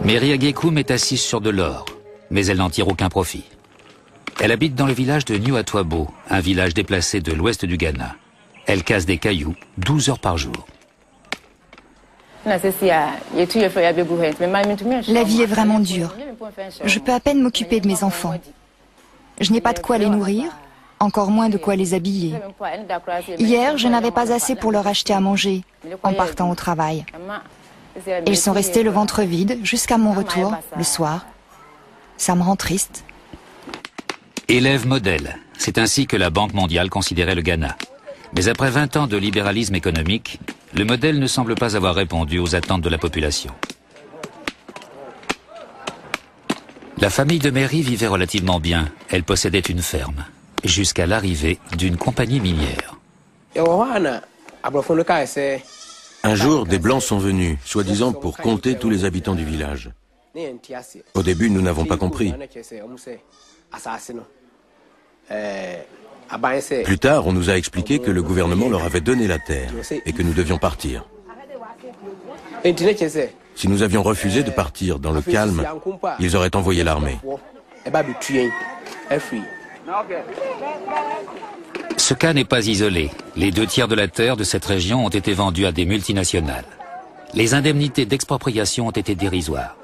Mary Agekum est assise sur de l'or, mais elle n'en tire aucun profit. Elle habite dans le village de New Atwabo, un village déplacé de l'ouest du Ghana. Elle casse des cailloux 12 heures par jour. La vie est vraiment dure. Je peux à peine m'occuper de mes enfants. Je n'ai pas de quoi les nourrir, encore moins de quoi les habiller. Hier, je n'avais pas assez pour leur acheter à manger en partant au travail. Ils sont restés le ventre vide jusqu'à mon retour, le soir. Ça me rend triste. Élève modèle, c'est ainsi que la Banque mondiale considérait le Ghana. Mais après 20 ans de libéralisme économique, le modèle ne semble pas avoir répondu aux attentes de la population. La famille de Mary vivait relativement bien. Elle possédait une ferme, jusqu'à l'arrivée d'une compagnie minière. Un jour, des Blancs sont venus, soi-disant pour compter tous les habitants du village. Au début, nous n'avons pas compris. Plus tard, on nous a expliqué que le gouvernement leur avait donné la terre et que nous devions partir. Si nous avions refusé de partir dans le calme, ils auraient envoyé l'armée. Ce cas n'est pas isolé. Les 2/3 de la terre de cette région ont été vendus à des multinationales. Les indemnités d'expropriation ont été dérisoires.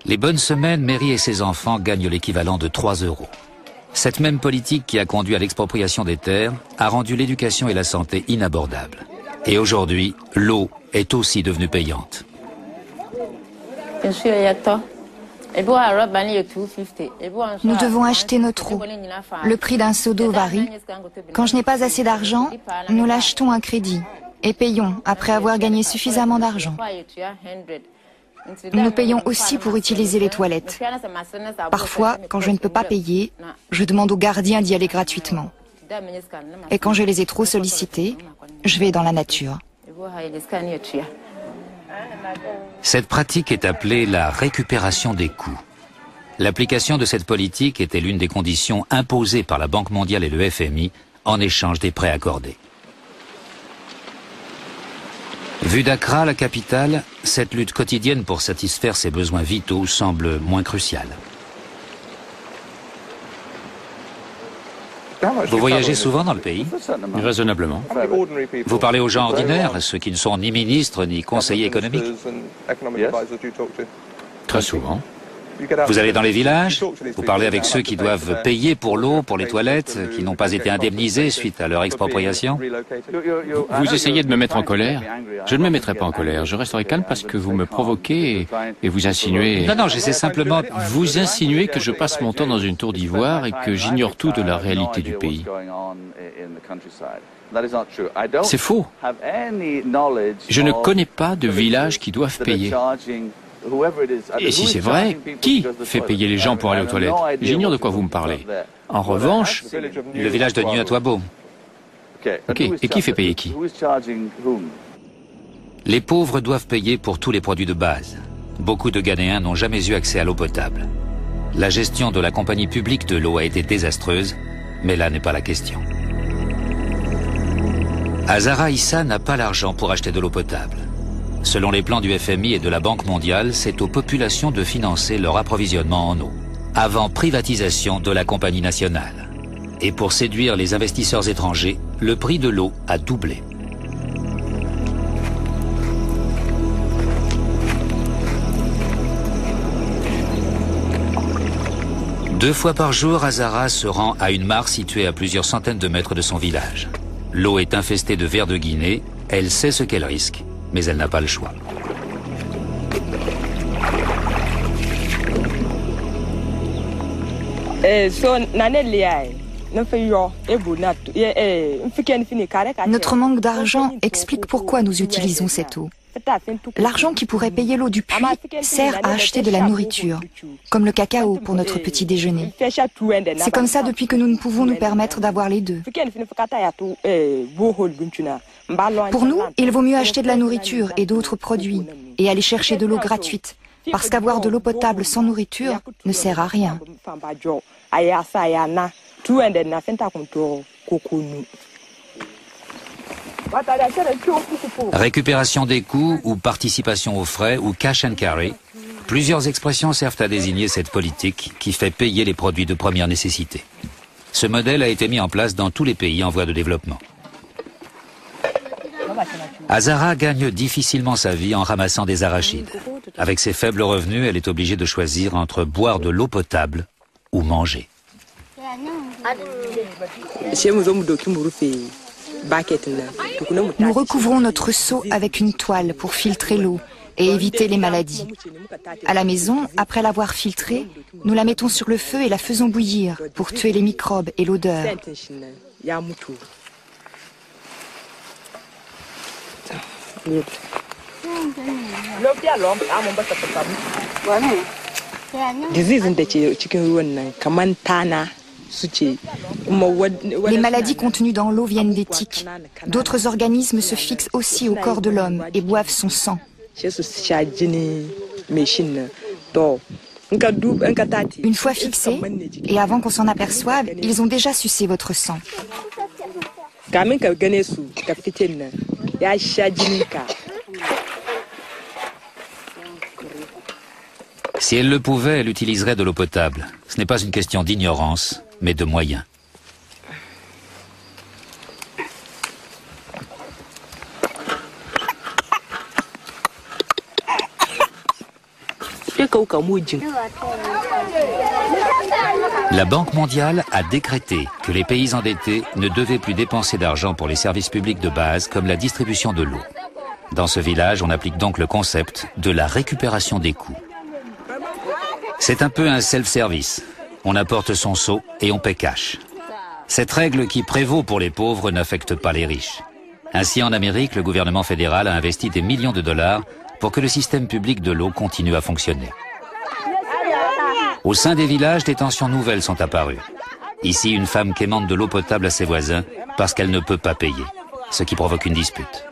Les bonnes semaines, Mary et ses enfants gagnent l'équivalent de 3 €. Cette même politique qui a conduit à l'expropriation des terres a rendu l'éducation et la santé inabordables. Et aujourd'hui, l'eau est aussi devenue payante. Nous devons acheter notre eau. Le prix d'un seau d'eau varie. Quand je n'ai pas assez d'argent, nous l'achetons à crédit et payons après avoir gagné suffisamment d'argent. Nous payons aussi pour utiliser les toilettes. Parfois, quand je ne peux pas payer, je demande aux gardiens d'y aller gratuitement. Et quand je les ai trop sollicités, je vais dans la nature. Cette pratique est appelée la récupération des coûts. L'application de cette politique était l'une des conditions imposées par la Banque mondiale et le FMI en échange des prêts accordés. Vue d'Accra, la capitale, cette lutte quotidienne pour satisfaire ses besoins vitaux semble moins cruciale. Vous voyagez souvent dans le pays? Raisonnablement. Vous parlez aux gens ordinaires, ceux qui ne sont ni ministres ni conseillers économiques? Très souvent. Vous allez dans les villages? Vous parlez avec ceux qui doivent payer pour l'eau, pour les toilettes, qui n'ont pas été indemnisés suite à leur expropriation? Vous essayez de me mettre en colère? Je ne me mettrai pas en colère. Je resterai calme parce que vous me provoquez et vous insinuez... Non, j'essaie simplement... Vous insinuez que je passe mon temps dans une tour d'ivoire et que j'ignore tout de la réalité du pays. C'est faux. Je ne connais pas de villages qui doivent payer. Et si c'est vrai, qui fait payer les gens pour aller aux toilettes? J'ignore de quoi vous me parlez. En revanche... Le village de New Atwabo. Ok, et qui fait payer qui? Les pauvres doivent payer pour tous les produits de base. Beaucoup de Ghanéens n'ont jamais eu accès à l'eau potable. La gestion de la compagnie publique de l'eau a été désastreuse, mais là n'est pas la question. Azara Issa n'a pas l'argent pour acheter de l'eau potable. Selon les plans du FMI et de la Banque mondiale, c'est aux populations de financer leur approvisionnement en eau, avant privatisation de la compagnie nationale. Et pour séduire les investisseurs étrangers, le prix de l'eau a doublé. Deux fois par jour, Azara se rend à une mare située à plusieurs centaines de mètres de son village. L'eau est infestée de vers de Guinée, elle sait ce qu'elle risque, mais elle n'a pas le choix. Notre manque d'argent explique pourquoi nous utilisons cette eau. L'argent qui pourrait payer l'eau du puits sert à acheter de la nourriture, comme le cacao pour notre petit déjeuner. C'est comme ça depuis que nous ne pouvons nous permettre d'avoir les deux. Pour nous, il vaut mieux acheter de la nourriture et d'autres produits et aller chercher de l'eau gratuite, parce qu'avoir de l'eau potable sans nourriture ne sert à rien. Récupération des coûts ou participation aux frais ou cash and carry, Plusieurs expressions servent à désigner cette politique qui fait payer les produits de première nécessité. Ce modèle a été mis en place dans tous les pays en voie de développement. Azara gagne difficilement sa vie en ramassant des arachides. Avec ses faibles revenus, elle est obligée de choisir entre boire de l'eau potable ou manger. Nous recouvrons notre seau avec une toile pour filtrer l'eau et éviter les maladies. À la maison, après l'avoir filtrée, nous la mettons sur le feu et la faisons bouillir pour tuer les microbes et l'odeur. Les maladies contenues dans l'eau viennent des tiques. D'autres organismes se fixent aussi au corps de l'homme et boivent son sang. Une fois fixés, et avant qu'on s'en aperçoive, ils ont déjà sucé votre sang. Si elle le pouvait, elle utiliserait de l'eau potable. Ce n'est pas une question d'ignorance, mais de moyens. La Banque mondiale a décrété que les pays endettés ne devaient plus dépenser d'argent pour les services publics de base comme la distribution de l'eau. Dans ce village, on applique donc le concept de la récupération des coûts. C'est un peu un self-service. On apporte son seau et on paie cash. Cette règle qui prévaut pour les pauvres n'affecte pas les riches. Ainsi, en Amérique, le gouvernement fédéral a investi des millions de dollars pour que le système public de l'eau continue à fonctionner. Au sein des villages, des tensions nouvelles sont apparues. Ici, une femme quémande de l'eau potable à ses voisins parce qu'elle ne peut pas payer, ce qui provoque une dispute.